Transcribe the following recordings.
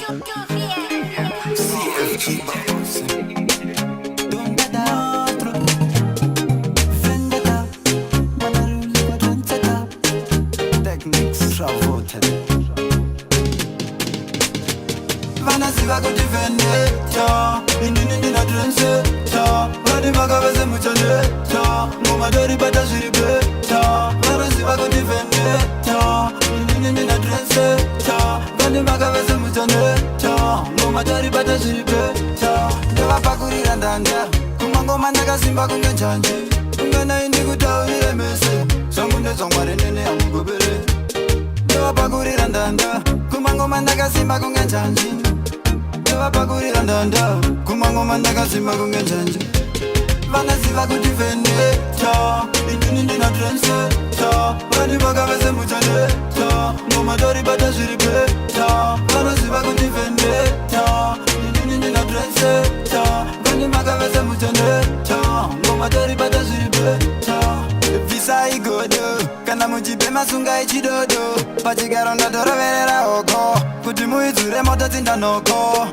CFG Boss. Vanasiva kuti vendetta inini ndinadrenseta vani vakavese muchaneta mumadori bata zviri beta vanasiva kuti vendetta inini ndinadrenseta vani vakavese muchaneta mumadori bata zviri beta ndavapakurira ndanda kumangoma ndakasimba kunge njanji unganai ndikutaurire mese zvangu ndezvamwari nene yamugobere ndavapakurira ndanda kumangoma ndakasimba kunge njanji ndavapakurira ndanda kumangoma ndakasimba kunge njanji vanaziva kuti vendetta inini ndinadrenseta vani vakavese muchaneta ngomadori bata zviri beta vanaziva kuti vendetta inini ndinadrenseta vani vakavese muchaneta ngomadori bata zviri beta bvisai godo kana muchipe masunga echidodo pachigaro ndatoroverera hoko kuti muidzure moto dzindanhoko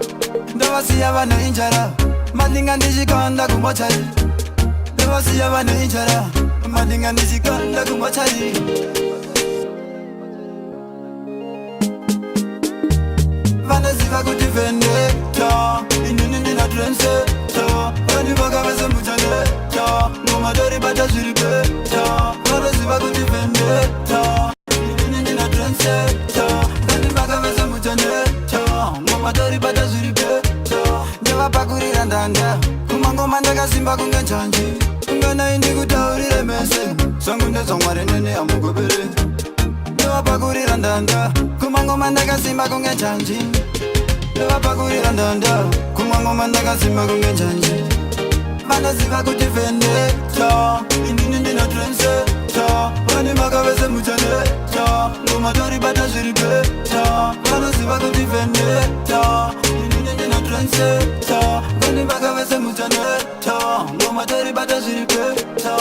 ndovasiya vanhu injara mandinga ndichikanda kumochari ndovasiya vanhu injara mandinga ndichikanda kumochari vanoziva kuti vendetta inini ndinadrenseta vani vakavese muchaneta ngomadori bata zviri beta vanoziva kuti vendetta inini ndinadrenseta vani vakavese muchaneta ngomadori bata zviri beta ndavapakurira ndanda kumangoma ndakasimba kunge njanji unganai ndikutaurire mese zvangu ndezvamwari nene yamugobere ndavapakurira ndanda kumangoma ndakasimba kunge njanji ndavapakurira ndanda kumangoma ndakasimba kunge njanji vanoziva kuti vendetta inini ndinadrenseta vani vakavese muchaneta ngomadori bata zviri beta vanoziva kuti vendetta inini ndinadrenseta vani vakavese muchaneta ngomadori bata zviri beta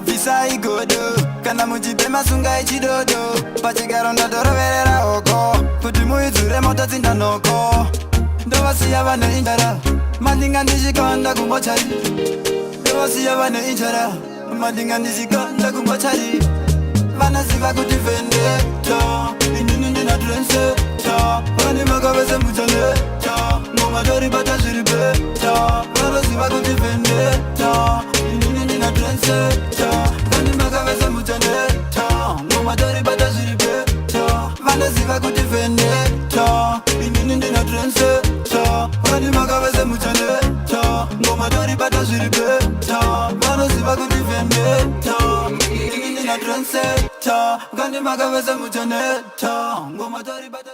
bvisai godo kana muchipe masunga echidodo pachigaro ndatoroverera hoko kuti muidzure moto dzindanhoko ndovasiya vanhu injara mandinga ndichikanda kumochari ndovasiya vanhu injara mandinga ndichikanda kumochari vanoziva kuti vendetta inini ndinadrenseta vani vakavese muchaneta ngomadori bata zviri beta vanoziva kuti vendetta inini ndinadrenseta vani vakavese muchaneta ngomadori bata zviri beta vanoziva kuti vendetta inini ndinadrenseta vani vakavese muchaneta ngomadori bata zviri beta vanoziva kuti vendetta inini ndinadrenseta vani vakavese muchaneta ngomadori bata